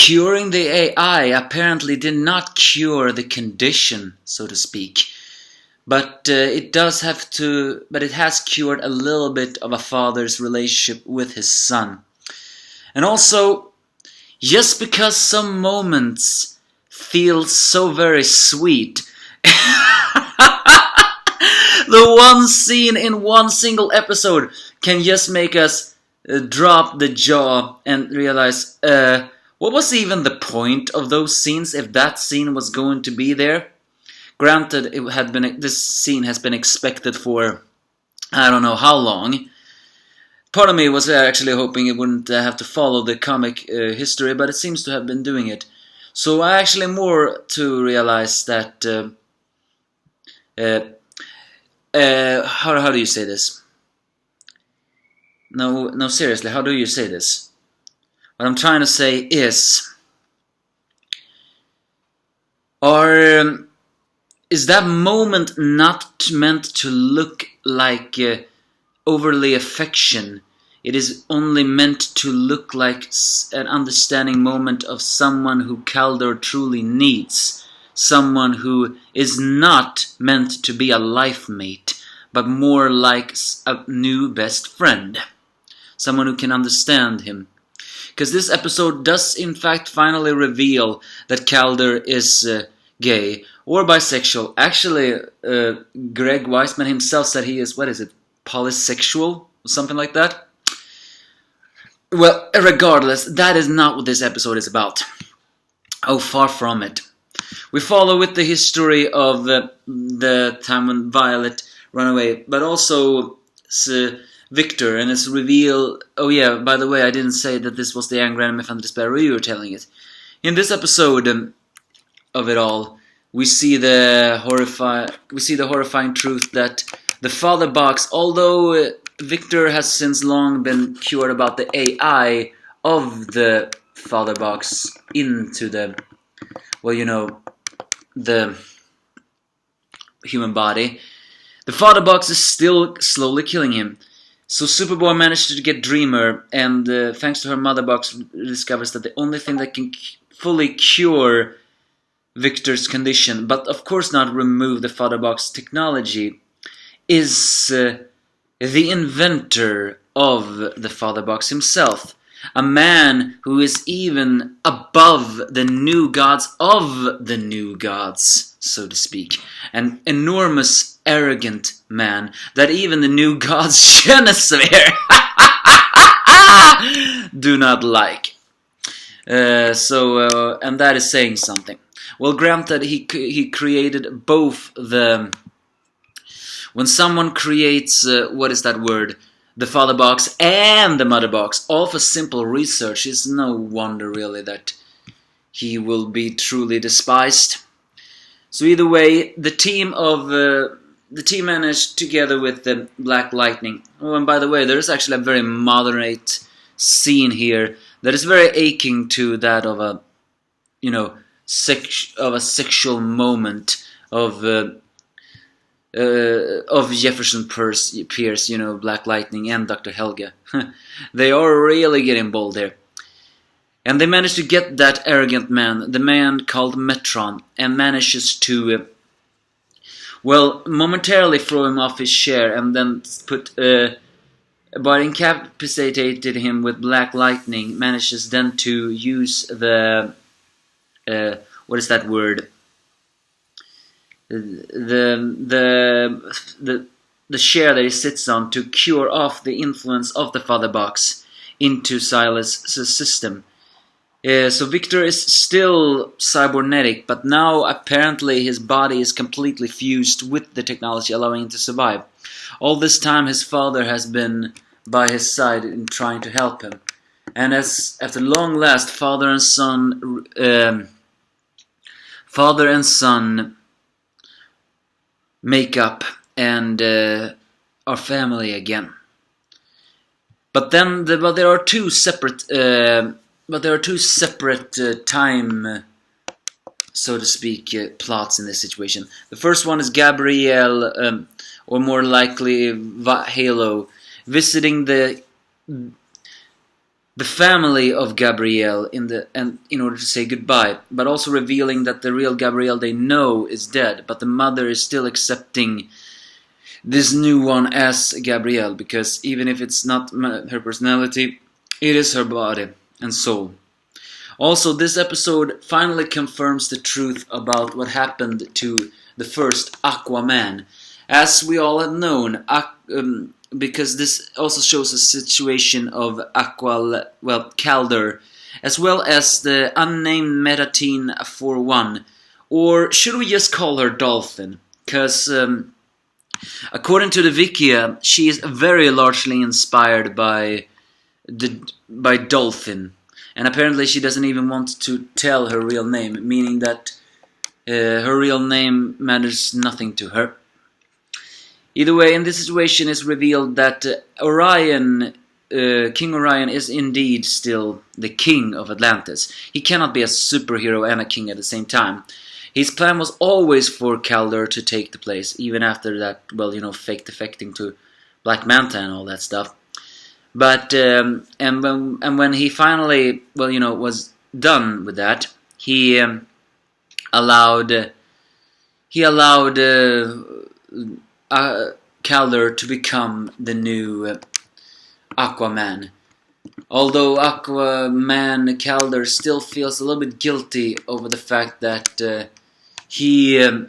curing the AI apparently did not cure the condition, so to speak. But it has cured a little bit of a father's relationship with his son. And also, just because some moments feel so very sweet, the one scene in one single episode can just make us drop the jaw and realize, what was even the point of those scenes if that scene was going to be there? Granted, this scene has been expected for I don't know how long. Part of me was actually hoping it wouldn't have to follow the comic history, but it seems to have been doing it. So I actually more to realize that how do you say this? No, seriously, how do you say this? What I'm trying to say is, is that moment not meant to look like overly affection? It is only meant to look like an understanding moment of someone who Kaldor truly needs. Someone who is not meant to be a life mate, but more like a new best friend. Someone who can understand him. Because this episode does in fact finally reveal that Kaldor is gay or bisexual. Actually, Greg Weisman himself said he is, polysexual? Or something like that? Well, regardless, that is not what this episode is about. Oh, far from it. We follow with the history of the time when Violet ran away, but also Victor, and it's revealed... Oh yeah, by the way, I didn't say that this was the Angry Anime Fan Despair you were telling it. In this episode of it all, we see the horrifying truth that the father box, although Victor has since long been cured about the AI of the father box into the, the human body, the father box is still slowly killing him. So Superboy managed to get Dreamer, and thanks to her mother box, discovers that the only thing that can fully cure Victor's condition, but of course not remove the father box technology, is the inventor of the father box himself. A man who is even above the new gods of the new gods, so to speak. An enormous, arrogant man that even the new gods Genesaver do not like. And that is saying something. Well, granted, he created both the... When someone creates, the father box and the mother box, all for simple research, it's no wonder really that he will be truly despised. So either way, the team managed together with the Black Lightning. Oh, and by the way, there is actually a very moderate scene here that is very aching to that of a, sexual moment of Jefferson Pierce, Black Lightning and Dr. Helga. They are really getting bold there. And they manage to get that arrogant man, the man called Metron, and manages to, momentarily throw him off his chair and then but incapacitated him with Black Lightning, manages then to use the, the chair that he sits on to cure off the influence of the father box into Silas' system. So Victor is still cybernetic, but now apparently his body is completely fused with the technology, allowing him to survive. All this time his father has been by his side in trying to help him. And as after long last, father and son make up and are family again. But then there are two separate time, so to speak, plots in this situation. The first one is Gabrielle, or more likely Halo, visiting the the family of Gabrielle in order to say goodbye, but also revealing that the real Gabrielle they know is dead, but the mother is still accepting this new one as Gabrielle, because even if it's not her personality, it is her body and soul. Also, this episode finally confirms the truth about what happened to the first Aquaman. As we all have known, because this also shows a situation of Kaldur, as well as the unnamed Metatine 41, or should we just call her Dolphin? Because according to the Wikia, she is very largely inspired by Dolphin, and apparently she doesn't even want to tell her real name, meaning that her real name matters nothing to her. Either way, in this situation it's revealed that Orion, King Orion, is indeed still the king of Atlantis. He cannot be a superhero and a king at the same time. His plan was always for Kaldur to take the place, even after that, fake defecting to Black Manta and all that stuff. But when he finally, was done with that, he allowed Kaldur to become the new Aquaman. Although Aquaman Kaldur still feels a little bit guilty over the fact that he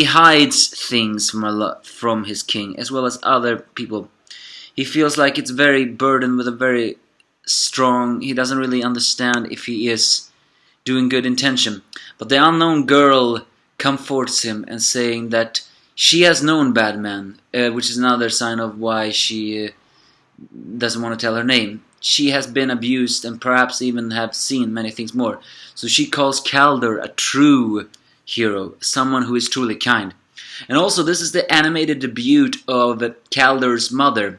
hides things from his king, as well as other people. He feels like it's very burdened with a very strong. He doesn't really understand if he is doing good intention. But the unknown girl comforts him and saying that she has known Batman, which is another sign of why she doesn't want to tell her name. She has been abused and perhaps even have seen many things more. So she calls Kaldur a true hero, someone who is truly kind. And also this is the animated debut of Kaldur's mother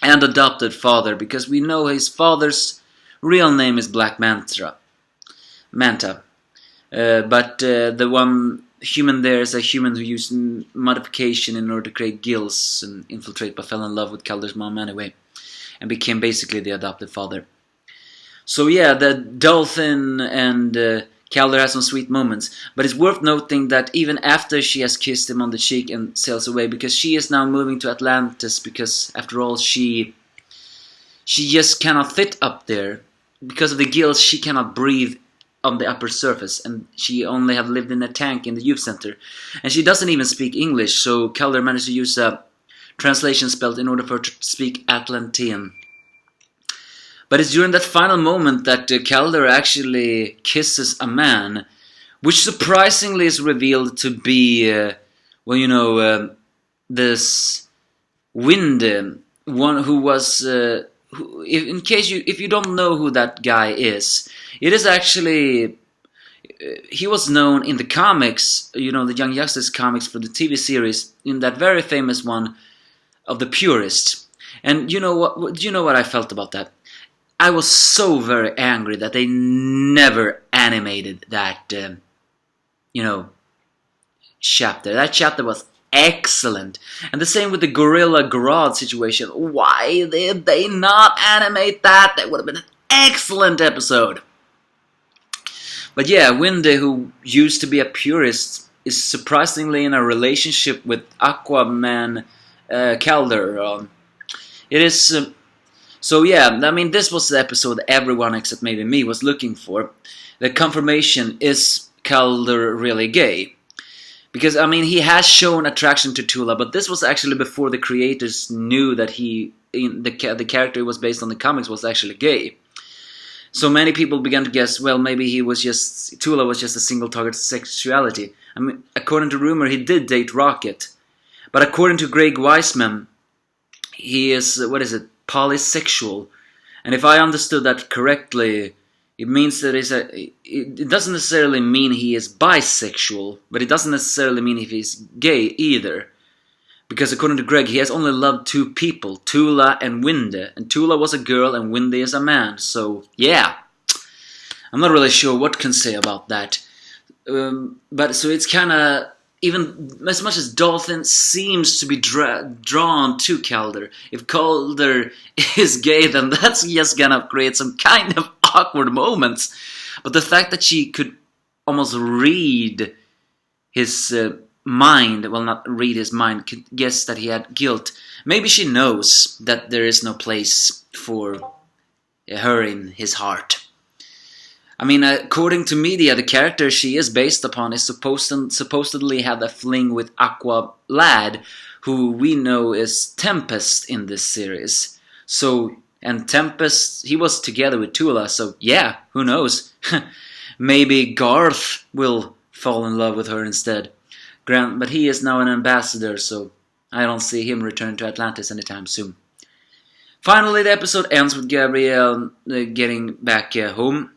and adopted father, because we know his father's real name is Black Manta. But the one human there is a human who used modification in order to create gills and infiltrate, but fell in love with Kaldur's mom anyway, and became basically the adopted father. So yeah, the Dolphin and Kaldur has some sweet moments, but it's worth noting that even after she has kissed him on the cheek and sails away, because she is now moving to Atlantis, because after all she just cannot fit up there. Because of the gills, she cannot breathe on the upper surface, and she only have lived in a tank in the youth center. And she doesn't even speak English, so Kaldur managed to use a translation spell in order for her to speak Atlantean. But it's during that final moment that Kaldur actually kisses a man, which surprisingly is revealed to be, this Wind, one who was, if you don't know who that guy is, it is actually, he was known in the comics, the Young Justice comics for the TV series, in that very famous one of the Purist. And do you know what I felt about that? I was so very angry that they never animated that, chapter. That chapter was excellent. And the same with the Gorilla Grodd situation. Why did they not animate that? That would have been an excellent episode. But yeah, Windy, who used to be a purist, is surprisingly in a relationship with Aquaman Kaldur. It is... So yeah, I mean, this was the episode everyone except maybe me was looking for. The confirmation, is Kaldur really gay? Because, I mean, he has shown attraction to Tula, but this was actually before the creators knew that the character who was based on the comics was actually gay. So many people began to guess, well, maybe Tula was just a single target sexuality. I mean, according to rumor, he did date Rocket. But according to Greg Weisman, he is, polysexual. And if I understood that correctly, it means that it doesn't necessarily mean he is bisexual, but it doesn't necessarily mean if he's gay either. Because according to Greg, he has only loved two people, Tula and Windy. And Tula was a girl and Windy is a man. So, yeah. I'm not really sure what can say about that. But so it's kind of even as much as Dalton seems to be drawn to Calder, if Calder is gay, then that's just gonna create some kind of awkward moments. But the fact that she could almost read his mind, well, not read his mind, could guess that he had guilt. Maybe she knows that there is no place for her in his heart. I mean, according to media, the character she is based upon is supposedly had a fling with Aqua Lad, who we know is Tempest in this series. So, and Tempest, he was together with Tula, so yeah, who knows? Maybe Garth will fall in love with her instead. But he is now an ambassador, so I don't see him return to Atlantis anytime soon. Finally, the episode ends with Gabrielle getting back home.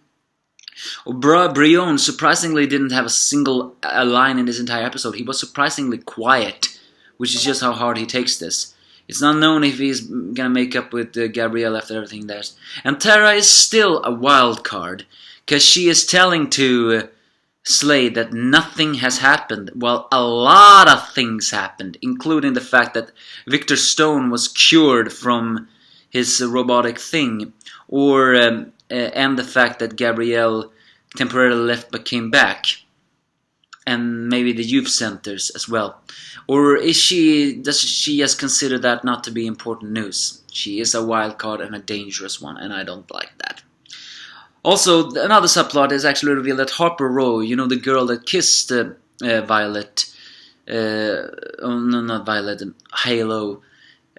Brion surprisingly didn't have a single line in this entire episode. He was surprisingly quiet, which is just how hard he takes this. It's not known if he's gonna make up with Gabrielle after everything there. And Tara is still a wild card, because she is telling to Slade that nothing has happened. Well, a lot of things happened, including the fact that Victor Stone was cured from his robotic thing, or and the fact that Gabrielle temporarily left but came back, and maybe the youth centers as well. Or does she just consider that not to be important news? She is a wild card and a dangerous one, and I don't like that. Also, another subplot is actually revealed that Harper Row, you know, the girl that kissed Violet, no, not Violet, Halo,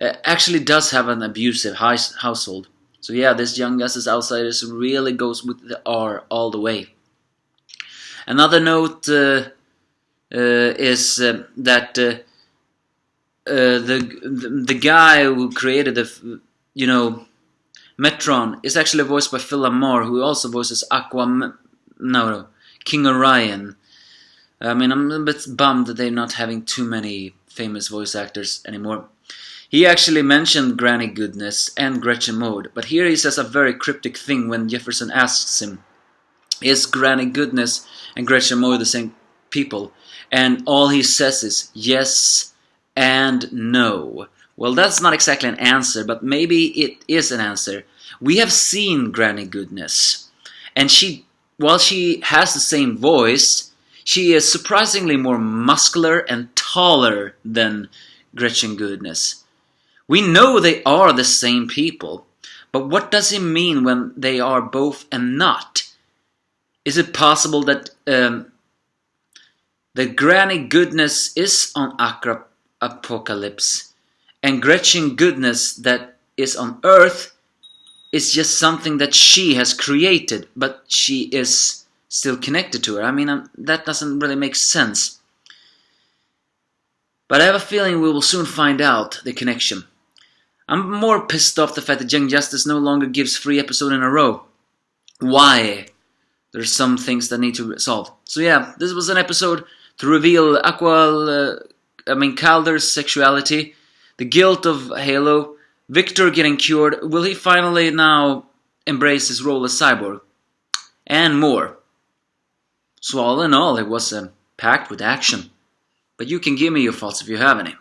actually does have an abusive household. So yeah, this Young Justice Outsiders really goes with the R all the way. Another note is that the guy who created the, Metron is actually voiced by Phil Lamar, who also voices King Orion. I mean, I'm a bit bummed that they're not having too many famous voice actors anymore. He actually mentioned Granny Goodness and Gretchen Mode, but here he says a very cryptic thing when Jefferson asks him, is Granny Goodness and Gretchen Mode the same people? And all he says is yes and no. Well, that's not exactly an answer, but maybe it is an answer. We have seen Granny Goodness, and while she has the same voice, she is surprisingly more muscular and taller than Gretchen Goodness. We know they are the same people, but what does it mean when they are both and not? Is it possible that the Granny Goodness is on Apocalypse, and Gretchen Goodness that is on Earth is just something that she has created, but she is still connected to her? I mean, that doesn't really make sense. But I have a feeling we will soon find out the connection. I'm more pissed off the fact that Young Justice no longer gives 3 episodes in a row. Why? There's some things that need to be solved. So yeah, this was an episode to reveal Calder's sexuality, the guilt of Halo, Victor getting cured, will he finally now embrace his role as Cyborg, and more. So all in all, it was packed with action. But you can give me your thoughts if you have any.